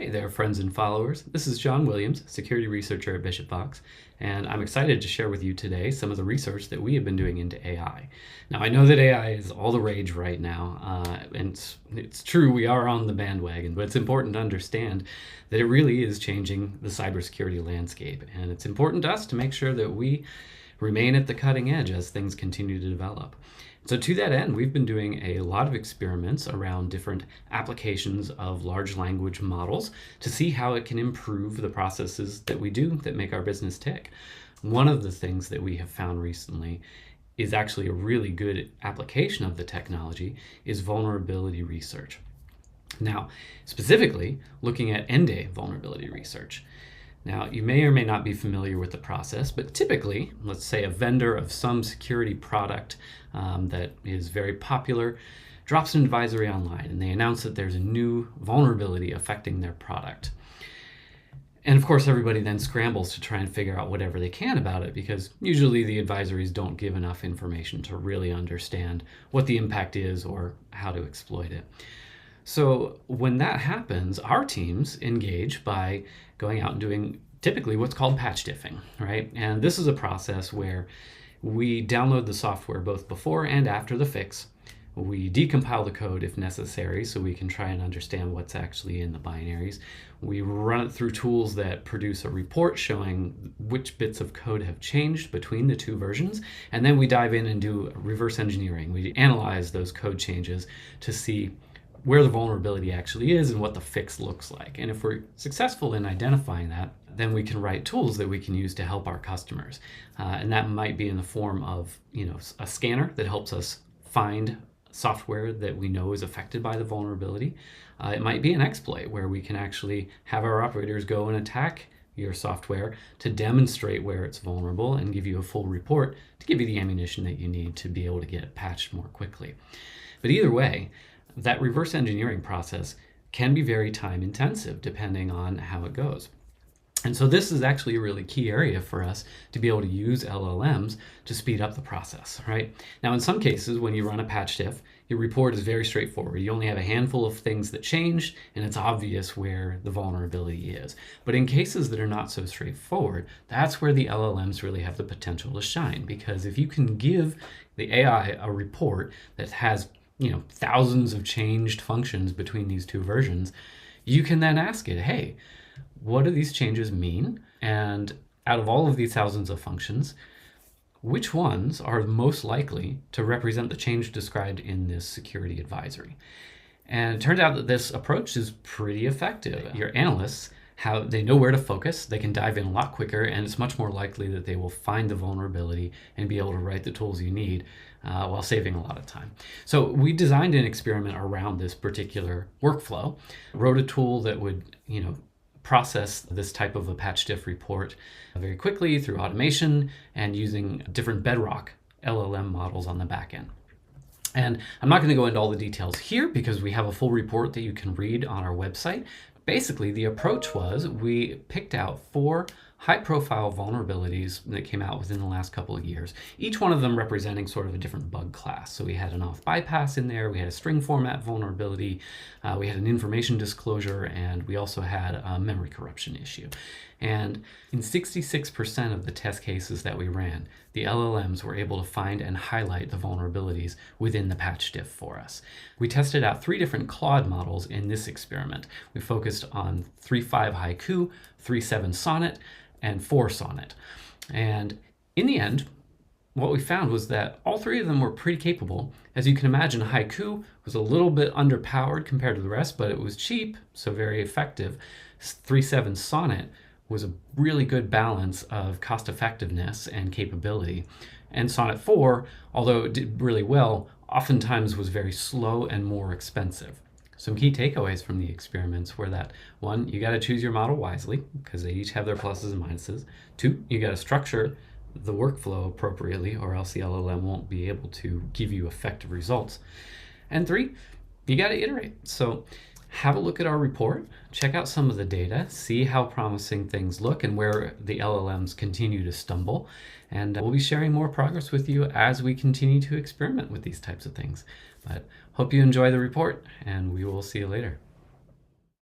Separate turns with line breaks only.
Hey there, friends and followers. This is Jon Williams, security researcher at Bishop Fox, and I'm excited to share with you today some of the research that we have been doing into AI. Now, I know that AI is all the rage right now, and it's true, we are on the bandwagon, but it's important to understand that it really is changing the cybersecurity landscape, and it's important to us to make sure that we remain at the cutting edge as things continue to develop. So to that end, we've been doing a lot of experiments around different applications of large language models to see how it can improve the processes that we do that make our business tick. One of the things that we have found recently is actually a really good application of the technology is vulnerability research. Now, specifically looking at end-day vulnerability research. Now, you may or may not be familiar with the process, but typically, let's say a vendor of some security product that is very popular drops an advisory online and they announce that there's a new vulnerability affecting their product. And of course, everybody then scrambles to try and figure out whatever they can about it because usually the advisories don't give enough information to really understand what the impact is or how to exploit it. So when that happens, our teams engage by going out and doing typically what's called patch diffing, right? And this is a process where we download the software both before and after the fix. We decompile the code if necessary so we can try and understand what's actually in the binaries. We run it through tools that produce a report showing which bits of code have changed between the two versions. And then we dive in and do reverse engineering. We analyze those code changes to see where the vulnerability actually is and what the fix looks like. And if we're successful in identifying that, then we can write tools that we can use to help our customers. And that might be in the form of, a scanner that helps us find software that we know is affected by the vulnerability. It might be an exploit where we can actually have our operators go and attack your software to demonstrate where it's vulnerable and give you a full report to give you the ammunition that you need to be able to get it patched more quickly. But either way, that reverse engineering process can be very time intensive depending on how it goes. And so this is actually a really key area for us to be able to use LLMs to speed up the process, right? Now, in some cases, when you run a patch diff, your report is very straightforward. You only have a handful of things that changed, and it's obvious where the vulnerability is. But in cases that are not so straightforward, that's where the LLMs really have the potential to shine. Because if you can give the AI a report that has thousands of changed functions between these two versions, you can then ask it, hey, what do these changes mean? And out of all of these thousands of functions, which ones are most likely to represent the change described in this security advisory? And it turns out that this approach is pretty effective. Your analysts, they know where to focus, they can dive in a lot quicker, and it's much more likely that they will find the vulnerability and be able to write the tools you need while saving a lot of time. So we designed an experiment around this particular workflow, wrote a tool that would, process this type of a patch diff report very quickly through automation and using different Bedrock LLM models on the back end. And I'm not going to go into all the details here because we have a full report that you can read on our website. Basically, the approach was we picked out 4 high-profile vulnerabilities that came out within the last couple of years, each one of them representing sort of a different bug class. So we had an off bypass in there, we had a string format vulnerability, we had an information disclosure, and we also had a memory corruption issue. And in 66% of the test cases that we ran, the LLMs were able to find and highlight the vulnerabilities within the patch diff for us. We tested out 3 different Claude models in this experiment. We focused on 3.5 Haiku, 3.7 Sonnet, and 4 Sonnet. And in the end, what we found was that all 3 of them were pretty capable. As you can imagine, Haiku was a little bit underpowered compared to the rest, but it was cheap, so very effective. 3.7 Sonnet was a really good balance of cost effectiveness and capability. And Sonnet 4, although it did really well, oftentimes was very slow and more expensive. Some key takeaways from the experiments were that 1, you got to choose your model wisely because they each have their pluses and minuses. 2, you got to structure the workflow appropriately or else the LLM won't be able to give you effective results. And 3, you got to iterate. So have a look at our report, check out some of the data, see how promising things look and where the LLMs continue to stumble. And we'll be sharing more progress with you as we continue to experiment with these types of things. But hope you enjoy the report, and we will see you later.